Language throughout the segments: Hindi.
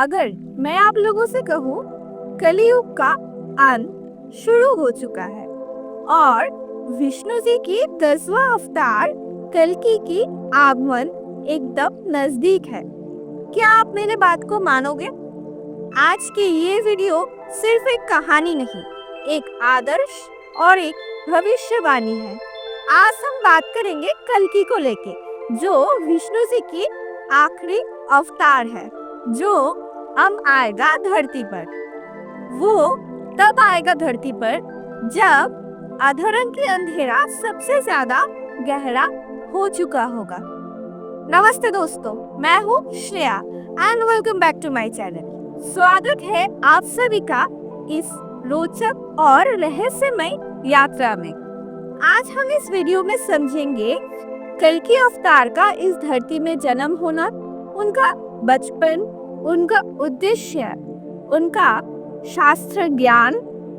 अगर मैं आप लोगों से कहूँ कलयुग का अंत शुरू हो चुका है और विष्णु जी की 10वां अवतार कल्कि की आगमन एकदम नजदीक है, क्या आप मेरे बात को मानोगे? आज की ये वीडियो सिर्फ एक कहानी नहीं, एक आदर्श और एक भविष्यवाणी है। आज हम बात करेंगे कल्कि को लेके, जो विष्णु जी की आखिरी अवतार है, जो अब आएगा धरती पर। वो तब आएगा धरती पर जब अधरंग की अंधेरा सबसे ज्यादा गहरा हो चुका होगा। नमस्ते दोस्तों, मैं हूँ Shreya and welcome back to my channel. स्वागत है आप सभी का इस रोचक और रहस्यमय यात्रा में। आज हम इस वीडियो में समझेंगे कल्कि अवतार का इस धरती में जन्म होना, उनका बचपन, उनका उद्देश्य, उनका शास्त्र ज्ञान,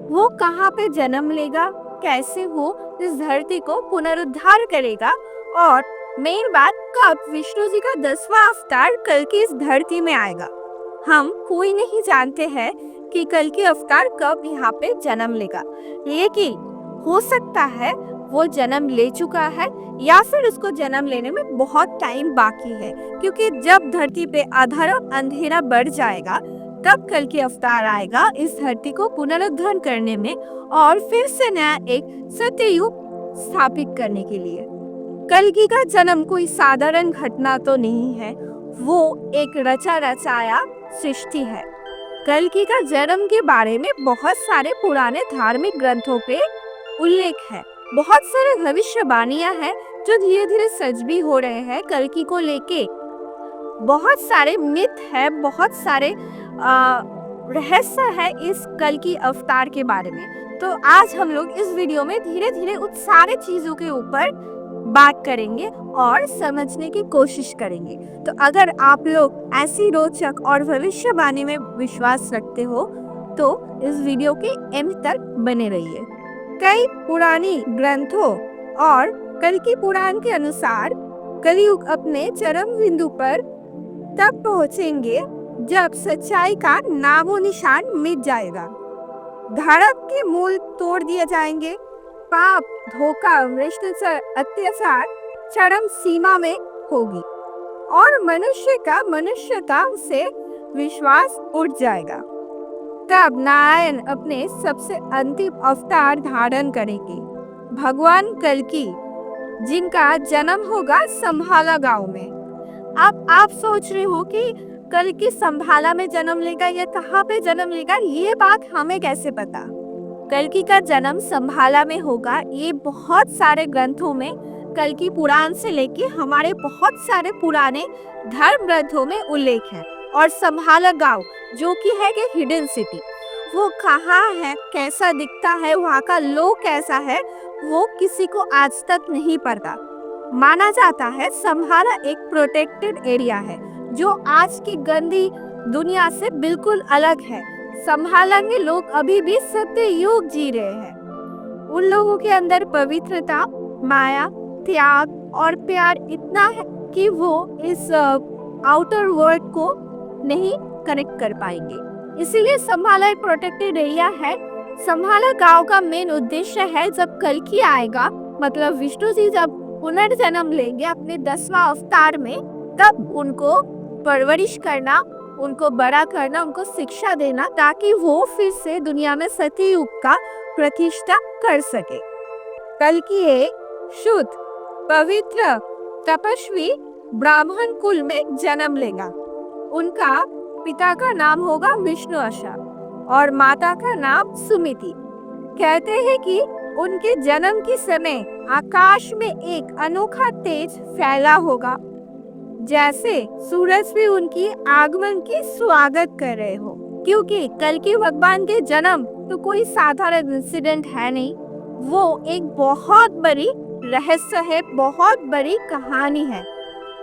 वो कहाँ पे जन्म लेगा, कैसे वो इस धरती को पुनरुद्धार करेगा और मेन बात, कब विष्णु जी का 10वां अवतार कल्कि इस धरती में आएगा। हम कोई नहीं जानते हैं कि कल्कि अवतार कब यहाँ पे जन्म लेगा, लेकिन हो सकता है वो जन्म ले चुका है या फिर उसको जन्म लेने में बहुत टाइम बाकी है, क्योंकि जब धरती पे अंधेरा बढ़ जाएगा तब कल्कि अवतार आएगा इस धरती को पुनरुद्धार करने में और फिर से नया एक सत्ययुग स्थापित करने के लिए। कल्कि का जन्म कोई साधारण घटना तो नहीं है, वो एक रचा रचाया सृष्टि है। कल्कि का जन्म के बारे में बहुत सारे पुराने धार्मिक ग्रंथों पे उल्लेख है। बहुत सारे भविष्यवाणियां हैं जो धीरे धीरे सच भी हो रहे हैं कल्कि को लेके। बहुत सारे मिथ है, बहुत सारे रहस्य है इस कल्कि अवतार के बारे में। तो आज हम लोग इस वीडियो में धीरे धीरे उन सारे चीजों के ऊपर बात करेंगे और समझने की कोशिश करेंगे। तो अगर आप लोग ऐसी रोचक और भविष्यवाणी में विश्वास रखते हो तो इस वीडियो के एंड तक बने रहिए। कई पुरानी ग्रंथों और कल्कि पुराण के अनुसार कलयुग अपने चरम बिंदु पर तब पहुंचेंगे जब सच्चाई का नामो निशान मिट जाएगा, धर्म के मूल तोड़ दिए जाएंगे, पाप, धोखा, भ्रष्टाचार, अत्याचार चरम सीमा में होगी और मनुष्य का मनुष्यता से विश्वास उठ जाएगा। तब नारायण अपने सबसे अंतिम अवतार धारण करेंगे, भगवान कल्कि, जिनका जन्म होगा संभाला गांव में। अब आप सोच रहे हो कि कल्कि संभाला में जन्म लेगा या कहाँ पे जन्म लेगा, ये बात हमें कैसे पता? कल्कि का जन्म संभाला में होगा, ये बहुत सारे ग्रंथों में, कल्कि पुराण से लेके हमारे बहुत सारे पुराने धर्म ग्रंथों में उल्लेख है। और संभाला गांव जो कि है कि हिडन सिटी, वो कहाँ है, कैसा दिखता है, वहाँ का लोग कैसा है, वो किसी को आज तक नहीं पता। माना जाता है संभाला एक प्रोटेक्टेड एरिया है जो आज की गंदी दुनिया से बिल्कुल अलग है। संभाला के लोग अभी भी सत्य युग जी रहे हैं। उन लोगों के अंदर पवित्रता, माया, त्याग और प्यार इतना है कि वो इस आउटर वर्ल्ड को नहीं कनेक्ट कर पाएंगे। इसीलिए संभाला एक प्रोटेक्टेड एरिया है। संभाला गांव का मेन उद्देश्य है, जब कल्कि आएगा, मतलब विष्णु जी जब पुनर्जन्म लेंगे अपने 10वां अवतार में, तब उनको परवरिश करना, उनको बड़ा करना, उनको शिक्षा देना, ताकि वो फिर से दुनिया में सत्ययुग का प्रतिष्ठा कर सके। कल्कि एक शुद्ध, पवित्र, तपस्वी ब्राह्मण कुल में जन्म लेगा। उनका पिता का नाम होगा विष्णु अशा और माता का नाम सुमिति। कहते हैं कि उनके जन्म के समय आकाश में एक अनोखा तेज फैला होगा, जैसे सूरज भी उनकी आगमन की स्वागत कर रहे हो। क्योंकि कल्कि भगवान के जन्म तो कोई साधारण इंसिडेंट है नहीं, वो एक बहुत बड़ी रहस्य है, बहुत बड़ी कहानी है।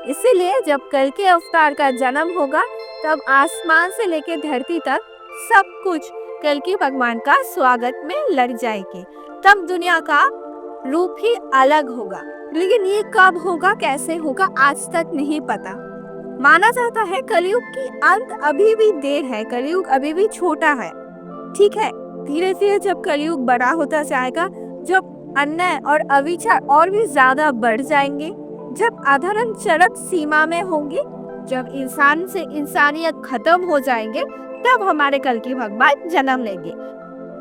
इसीलिए जब कल्कि अवतार का जन्म होगा तब आसमान से लेकर धरती तक सब कुछ कल्कि भगवान का स्वागत में लग जाएगी। तब दुनिया का रूप ही अलग होगा, लेकिन ये कब होगा, कैसे होगा, आज तक नहीं पता। माना जाता है कलयुग की अंत अभी भी देर है, कलयुग अभी भी छोटा है। ठीक है, धीरे धीरे जब कलयुग बड़ा होता जाएगा, जब अन्याय और अविचार और भी ज्यादा बढ़ जाएंगे, जब अधर्म चरम सीमा में होंगे, जब इंसान से इंसानियत खत्म हो जाएंगे, तब हमारे कल की भगवान जन्म लेंगे।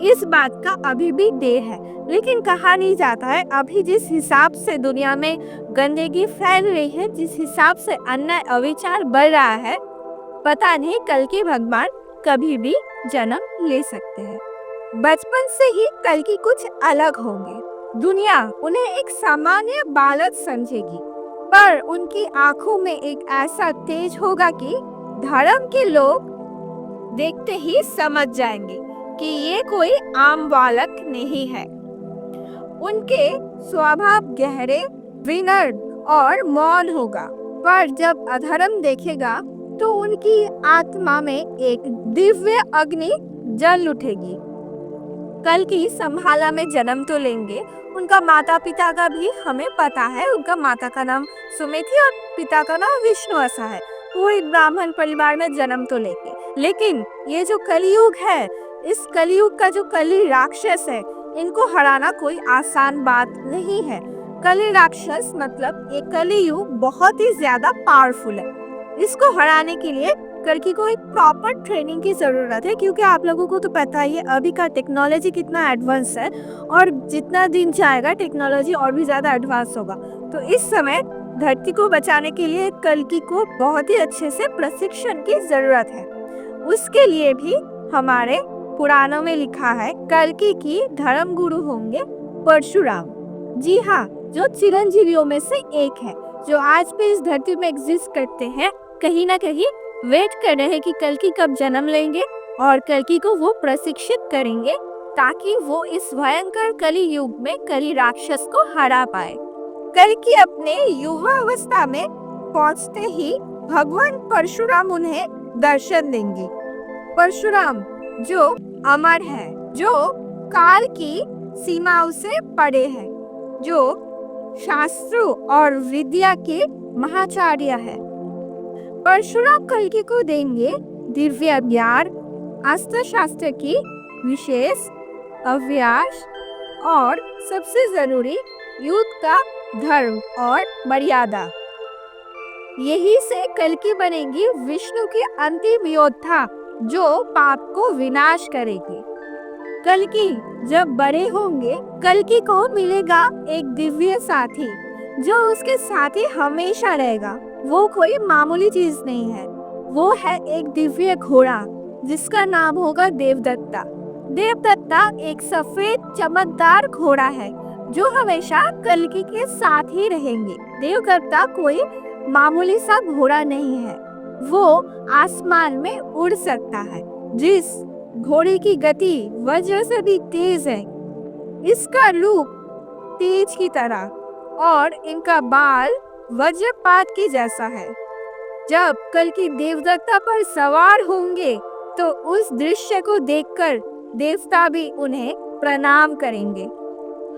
इस बात का अभी भी देर है, लेकिन कहा नहीं जाता है अभी जिस हिसाब से दुनिया में गंदगी फैल रही है, जिस हिसाब से अन्याय अविचार बढ़ रहा है, पता नहीं कल के भगवान कभी भी जन्म ले सकते हैं। बचपन से ही कल की कुछ अलग होंगे। दुनिया उन्हें एक सामान्य बालक समझेगी, पर उनकी आंखों में एक ऐसा तेज होगा कि धर्म के लोग देखते ही समझ जाएंगे कि ये कोई आम बालक नहीं है। उनके स्वभाव गहरे, विनम्र और मौन होगा, पर जब अधर्म देखेगा तो उनकी आत्मा में एक दिव्य अग्नि जल उठेगी। कल की संभाला में जन्म तो लेंगे, उनका माता पिता का भी हमें पता है। उनका माता का नाम सुमिति और पिता का नाम विष्णु ऐसा है। वो एक ब्राह्मण परिवार में जन्म तो लेंगे, लेकिन ये जो कलयुग है, इस कलयुग का जो कली राक्षस है, इनको हराना कोई आसान बात नहीं है। कली राक्षस मतलब ये कलयुग बहुत ही ज्यादा पावरफुल है। इसको हराने के लिए कल्कि को एक प्रॉपर ट्रेनिंग की जरूरत है, क्योंकि आप लोगों को तो पता ही है अभी का टेक्नोलॉजी कितना एडवांस है, और जितना दिन जाएगा टेक्नोलॉजी और भी ज्यादा एडवांस होगा। तो इस समय धरती को बचाने के लिए कल्कि को बहुत ही अच्छे से प्रशिक्षण की जरूरत है। उसके लिए भी हमारे पुराणों में लिखा है कल्कि की धर्म गुरु होंगे परशुराम। जी हाँ, जो चिरंजीवियों में से एक है, जो आज भी इस धरती में एग्जिस्ट करते हैं, कहीं ना कहीं वेट कर रहे हैं कि कल्कि कब जन्म लेंगे और कल्कि को वो प्रशिक्षित करेंगे, ताकि वो इस भयंकर कली युग में कली राक्षस को हरा पाए। कल्कि अपने युवा अवस्था में पहुंचते ही भगवान परशुराम उन्हें दर्शन देंगे। परशुराम जो अमर है, जो काल की सीमाओं से परे है, जो शास्त्रों और विद्या के महाचार्य है। परशुराम कल्कि को देंगे दिव्य ज्ञान, अस्त्र शास्त्र की विशेष अभ्यास और सबसे जरूरी युद्ध का धर्म और मर्यादा। यही से कल्कि बनेगी विष्णु की अंतिम योद्धा, जो पाप को विनाश करेगी। कल्कि जब बड़े होंगे, कल्कि को मिलेगा एक दिव्य साथी, जो उसके साथ ही हमेशा रहेगा। वो कोई मामूली चीज नहीं है, वो है एक दिव्य घोड़ा जिसका नाम होगा देवदत्ता। देवदत्ता एक सफेद चमकदार घोड़ा है जो हमेशा कल्कि के साथ ही रहेंगे। देवदत्ता कोई मामूली सा घोड़ा नहीं है, वो आसमान में उड़ सकता है। जिस घोड़े की गति वज्र से भी तेज है, इसका रूप तेज की तरह और इनका बाल वज्रपात की जैसा है। जब कल्कि देवदत्ता पर सवार होंगे तो उस दृश्य को देखकर देवता भी उन्हें प्रणाम करेंगे।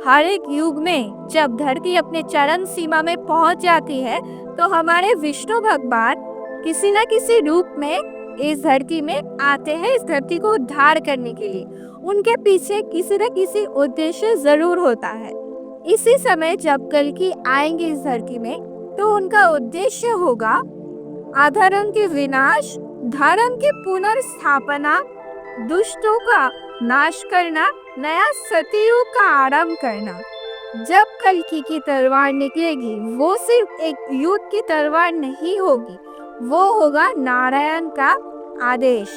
हर एक युग में जब धरती अपने चरम सीमा में पहुंच जाती है, तो हमारे विष्णु भगवान किसी न किसी रूप में इस धरती में आते हैं, इस धरती को उद्धार करने के लिए। उनके पीछे किसी न किसी उद्देश्य जरूर होता है। इसी समय जब कल्कि आएंगे इस धरती में, तो उनका उद्देश्य होगा अधर्म के विनाश, धर्म की पुनर्स्थापना, दुष्टों का नाश करना, नया सतयुग का आरंभ करना। जब कल्कि की तलवार निकलेगी, वो सिर्फ एक युद्ध की तलवार नहीं होगी, वो होगा नारायण का आदेश।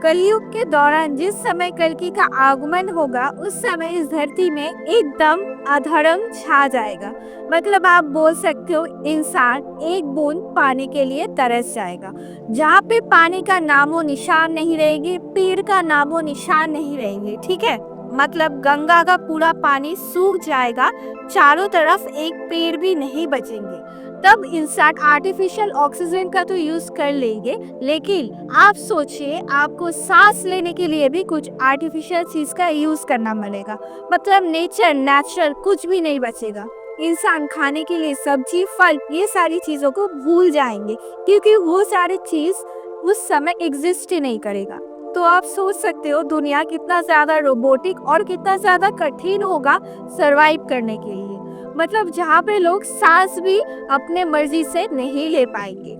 कलयुग के दौरान जिस समय कल्कि का आगमन होगा, उस समय इस धरती में एकदम अधर्म छा जाएगा। मतलब आप बोल सकते हो इंसान एक बूंद पानी के लिए तरस जाएगा। जहाँ पे पानी का नामो निशान नहीं रहेगी, पेड़ का नामो निशान नहीं रहेंगे। ठीक है, मतलब गंगा का पूरा पानी सूख जाएगा, चारों तरफ एक पेड़ भी नहीं बचेंगे। तब इंसान आर्टिफिशियल ऑक्सीजन का तो यूज कर लेंगे, लेकिन आप सोचिए आपको सांस लेने के लिए भी कुछ आर्टिफिशियल चीज का यूज करना पड़ेगा। मतलब नेचुरल कुछ भी नहीं बचेगा। इंसान खाने के लिए सब्जी, फल, ये सारी चीजों को भूल जाएंगे, क्योंकि वो सारी चीज उस समय एग्जिस्ट ही नहीं करेगा। तो आप सोच सकते हो दुनिया कितना ज्यादा रोबोटिक और कितना ज्यादा कठिन होगा सरवाइव करने के लिए। मतलब जहाँ पे लोग सांस भी अपने मर्जी से नहीं ले पाएंगे।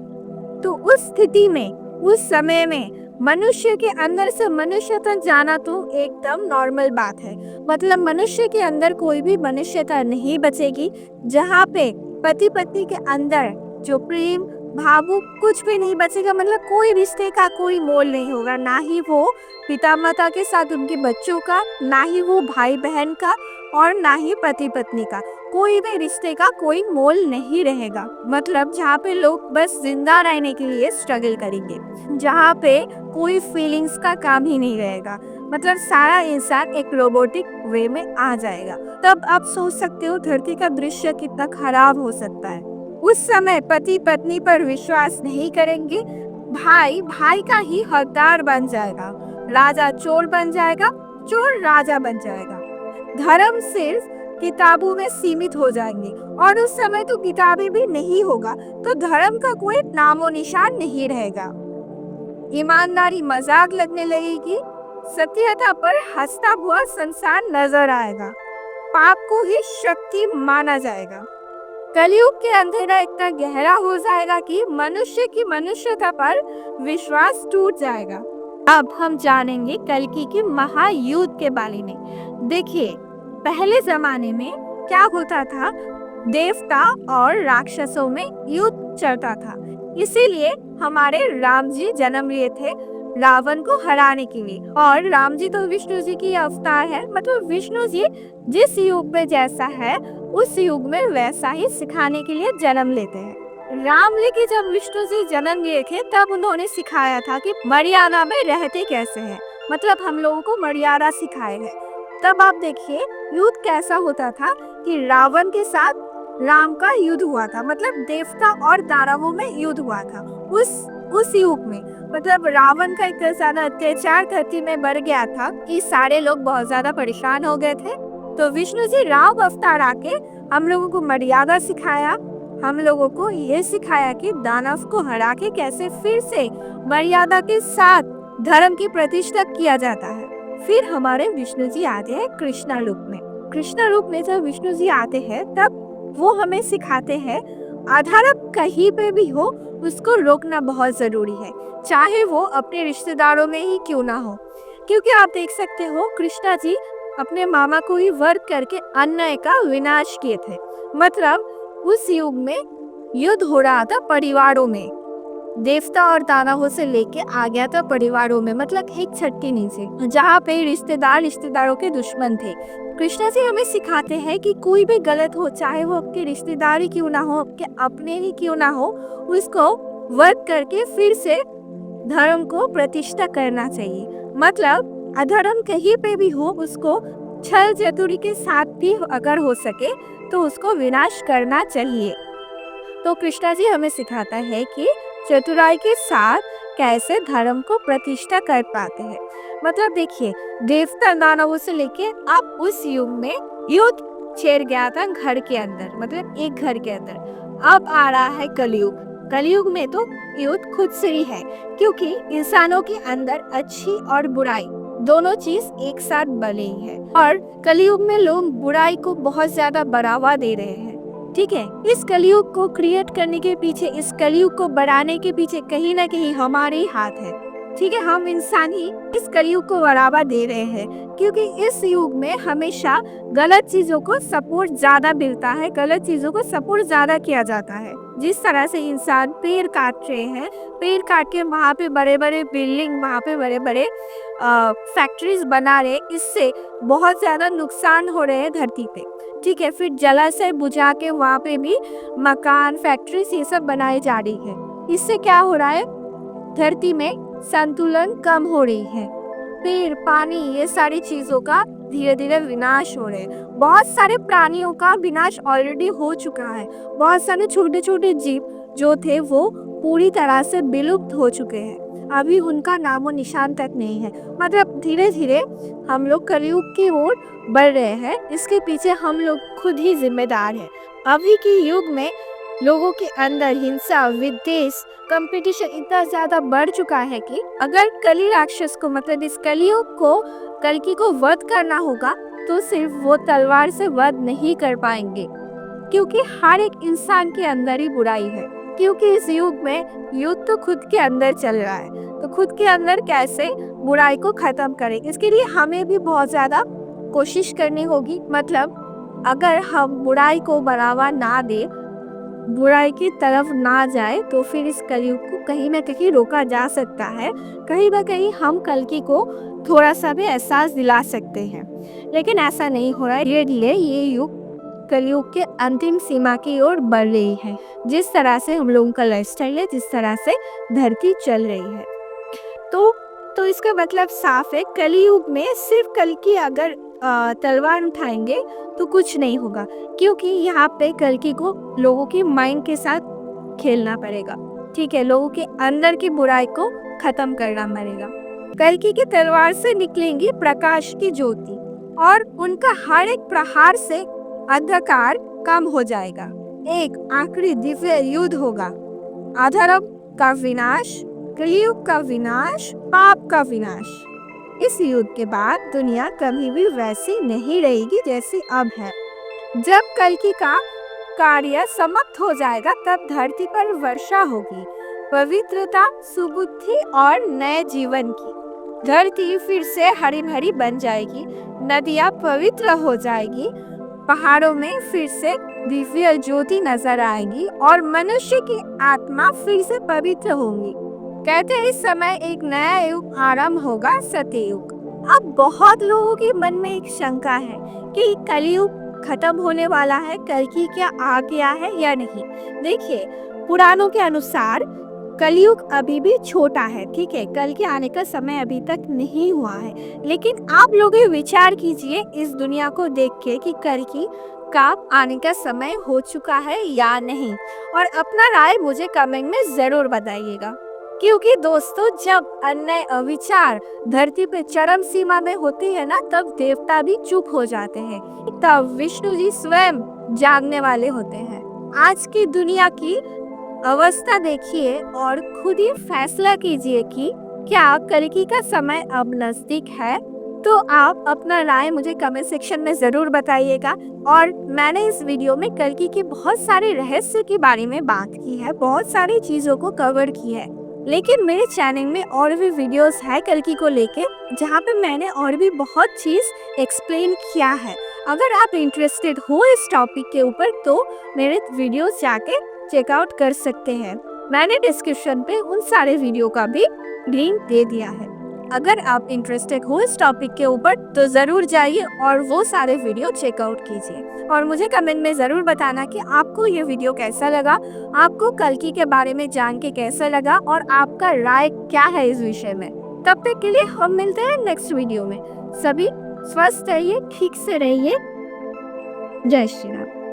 तो उस स्थिति में, उस समय में मनुष्य के अंदर से मनुष्य तक जाना तो एकदम नॉर्मल बात है। मतलब मनुष्य के अंदर कोई भी मनुष्यता नहीं बचेगी, जहाँ पे पति पत्नी के अंदर जो प्रेम भावुक कुछ भी नहीं बचेगा। मतलब कोई रिश्ते का कोई मोल नहीं होगा, ना ही वो पिता माता के साथ उनके बच्चों का, ना ही वो भाई बहन का, और ना ही पति पत्नी का। कोई भी रिश्ते का कोई मोल नहीं रहेगा। मतलब जहाँ पे लोग बस जिंदा रहने के लिए स्ट्रगल करेंगे, जहाँ पे कोई फीलिंग्स का काम ही नहीं रहेगा। मतलब सारा इंसान एक रोबोटिक वे में आ जाएगा। तब आप सोच सकते हो धरती का दृश्य कितना खराब हो सकता है। उस समय पति पत्नी पर विश्वास नहीं करेंगे, भाई भाई का ही हकदार बन जाएगा, राजा चोर बन जाएगा, चोर राजा बन जाएगा। धर्म सिर्फ किताबों में सीमित हो जाएंगे, और उस समय तो किताबें भी नहीं होगा, तो धर्म का कोई नामो निशान नहीं रहेगा। ईमानदारी मजाक लगने लगेगी, सत्यता पर हंसता हुआ संसार नजर आएगा, पाप को ही शक्ति माना जाएगा। कलयुग के अंधेरा इतना गहरा हो जाएगा कि मनुष्य की मनुष्यता पर विश्वास टूट जाएगा। अब हम जानेंगे कल्कि के महायुद्ध के बारे में। देखिए, पहले जमाने में क्या होता था, देवता और राक्षसों में युद्ध चलता था। इसीलिए हमारे राम जी जन्म लिए थे रावण को हराने के लिए। और राम जी तो विष्णु जी की अवतार है। मतलब विष्णु जी जिस युग में जैसा है, उस युग में वैसा ही सिखाने के लिए जन्म लेते हैं। राम जी की जब विष्णु जी जन्म लिए थे, तब उन्होंने सिखाया था कि मर्यादा में रहते कैसे हैं। मतलब हम लोगों को मर्यादा सिखाए हैं। तब आप देखिए युद्ध कैसा होता था कि रावण के साथ राम का युद्ध हुआ था। मतलब देवता और दानवों में युद्ध हुआ था उस युग में। मतलब रावण का इतना ज्यादा अत्याचार धरती में बढ़ गया था कि सारे लोग बहुत ज्यादा परेशान हो गए थे। तो विष्णु जी राम अवतार आके हम लोगों को मर्यादा सिखाया। हम लोगों को ये सिखाया कि दानव को हरा के कैसे फिर से मर्यादा के साथ धर्म की प्रतिष्ठा किया जाता है। फिर हमारे विष्णु जी आते हैं कृष्णा रूप में। कृष्णा रूप में जब विष्णु जी आते हैं, तब वो हमें सिखाते हैं अधर्म कहीं पे भी हो, उसको रोकना बहुत जरूरी है, चाहे वो अपने रिश्तेदारों में ही क्यों ना हो। क्योंकि आप देख सकते हो कृष्णा जी अपने मामा को ही वध करके अन्याय का विनाश किए थे। मतलब उस युग में युद्ध हो रहा था परिवारों में, देवता और दानवों से लेके आ गया था परिवारों में। मतलब एक छत के नीचे, जहाँ पे रिश्तेदार रिश्तेदारों के दुश्मन थे। कृष्णा जी हमें सिखाते हैं कि कोई भी गलत हो, चाहे वो आपके रिश्तेदार ही क्यों ना हो, आपके अपने ही क्यों ना हो, उसको वध करके फिर से धर्म को प्रतिष्ठा करना चाहिए। मतलब अधर्म कहीं पे भी हो, उसको छल चतुरी के साथ भी अगर हो सके तो उसको विनाश करना चाहिए। तो कृष्णा जी हमें सिखाता है कि चतुराई के साथ कैसे धर्म को प्रतिष्ठा कर पाते हैं। मतलब देखिए, देवता दानवों से लेके अब उस युग में युद्ध छेड़ गया था घर के अंदर, मतलब एक घर के अंदर। अब आ रहा है कलयुग। कलयुग में तो युद्ध खुद से ही है, क्योंकि इंसानों के अंदर अच्छी और बुराई दोनों चीज एक साथ बनी है। और कलयुग में लोग बुराई को बहुत ज्यादा बढ़ावा दे रहे हैं। ठीक है, इस कलयुग को क्रिएट करने के पीछे, इस कलयुग को बढ़ाने के पीछे कहीं ना कहीं हमारे ही हाथ है। ठीक है, हम इंसान ही इस कलयुग को बढ़ावा दे रहे हैं, क्योंकि इस युग में हमेशा गलत चीजों को सपोर्ट ज्यादा मिलता है, गलत चीजों को सपोर्ट ज्यादा किया जाता है। जिस तरह से इंसान पेड़ काट रहे हैं, पेड़ काट के वहाँ पे बड़े बड़े बिल्डिंग, वहाँ पे बड़े बड़े फैक्ट्रीज बना रहे, इससे बहुत ज्यादा नुकसान हो रहे हैं धरती पे। ठीक है, फिर जलाशय बुझा के वहाँ पे भी मकान फैक्ट्रीज ये सब बनाई जा रही है। इससे क्या हो रहा है, धरती में संतुलन कम हो रही है। पेड़ पानी ये सारी चीजों का धीरे धीरे विनाश हो रहे हैं। बहुत सारे प्राणियों का विनाश ऑलरेडी हो चुका है। बहुत सारे छोटे छोटे जीव जो थे वो पूरी तरह से विलुप्त हो चुके हैं, अभी उनका नामो निशान तक नहीं है। मतलब धीरे धीरे हम लोग कलयुग की ओर बढ़ रहे हैं, इसके पीछे हम लोग खुद ही जिम्मेदार हैं। अभी के युग में लोगों के अंदर हिंसा, विद्वेष, कंपटीशन इतना ज्यादा बढ़ चुका है कि अगर कली राक्षस को मतलब इस कलयुग को कल्कि को वध करना होगा तो सिर्फ वो तलवार से वध नहीं कर पाएंगे, क्योंकि हर एक इंसान के अंदर ही बुराई है। क्योंकि इस युग में युद्ध तो खुद के अंदर चल रहा है, तो खुद के अंदर कैसे बुराई को खत्म करें, इसके लिए हमें भी बहुत ज्यादा कोशिश करनी होगी। मतलब अगर हम बुराई को बढ़ावा ना दे, बुराई की तरफ ना जाए, तो फिर इस कलयुग को कहीं ना कहीं रोका जा सकता है। कहीं ना कहीं हम कल्कि को थोड़ा सा भी एहसास दिला सकते हैं, लेकिन ऐसा नहीं हो रहा है। धीरे धीरे ये युग कलयुग के अंतिम सीमा की ओर बढ़ रही है। जिस तरह से हम लोगों का लाइफस्टाइल है, जिस तरह से धरती चल रही है, तो इसका मतलब साफ है, कलयुग में सिर्फ कल्कि अगर तलवार उठाएंगे तो कुछ नहीं होगा, क्योंकि यहाँ पे कल्कि को लोगों के माइंड के साथ खेलना पड़ेगा। ठीक है, लोगों के अंदर की बुराई को खत्म करना पड़ेगा। कल्कि की तलवार से निकलेंगी प्रकाश की ज्योति, और उनका हर एक प्रहार से अंधकार कम हो जाएगा। एक आखिरी दिव्य युद्ध होगा, अधर्म का विनाश, कलयुग का विनाश, पाप का विनाश। इस युद्ध के बाद दुनिया कभी भी वैसी नहीं रहेगी जैसी अब है। जब कल्कि का कार्य समाप्त हो जाएगा, तब धरती पर वर्षा होगी, पवित्रता, सुबुद्धि और नए जीवन की। धरती फिर से हरी भरी बन जाएगी, नदियाँ पवित्र हो जाएगी, पहाड़ों में फिर से दिव्य ज्योति नजर आएगी और मनुष्य की आत्मा फिर से पवित्र होगी। कहते हैं इस समय एक नया युग आरंभ होगा, सत्ययुग। अब बहुत लोगों के मन में एक शंका है कि कलयुग खत्म होने वाला है, कल्कि क्या आ गया है या नहीं। देखिए, पुराणों के अनुसार कलयुग अभी भी छोटा है, ठीक है, कल के आने का समय अभी तक नहीं हुआ है। लेकिन आप लोग विचार कीजिए इस दुनिया को देख के कि कल्कि का आने का समय हो चुका है या नहीं, और अपना राय मुझे कमेंट में जरूर बताइएगा। क्योंकि दोस्तों, जब अन्याय अविचार धरती पे चरम सीमा में होती है ना, तब देवता भी चुप हो जाते हैं, तब विष्णु जी स्वयं जागने वाले होते हैं। आज की दुनिया की अवस्था देखिए और खुद ही फैसला कीजिए कि क्या कल्कि का समय अब नजदीक है। तो आप अपना राय मुझे कमेंट सेक्शन में जरूर बताइएगा। और मैंने इस वीडियो में कल्कि के बहुत सारे रहस्य के बारे में बात की है, बहुत सारी चीजों को कवर की है, लेकिन मेरे चैनल में और भी वीडियोस है कल्कि को लेके, जहाँ पे मैंने और भी बहुत चीज एक्सप्लेन किया है। अगर आप इंटरेस्टेड हो इस टॉपिक के ऊपर तो मेरे वीडियोस जाके चेकआउट कर सकते हैं। मैंने डिस्क्रिप्शन पे उन सारे वीडियो का भी लिंक दे दिया है। अगर आप इंटरेस्टेड हो इस टॉपिक के ऊपर तो जरूर जाइए और वो सारे वीडियो चेकआउट कीजिए, और मुझे कमेंट में जरूर बताना कि आपको ये वीडियो कैसा लगा, आपको कल्कि के बारे में जान के कैसा लगा, और आपका राय क्या है इस विषय में। तब तक के लिए हम मिलते हैं नेक्स्ट वीडियो में। सभी स्वस्थ रहिए, ठीक से रहिए। जय श्री राम।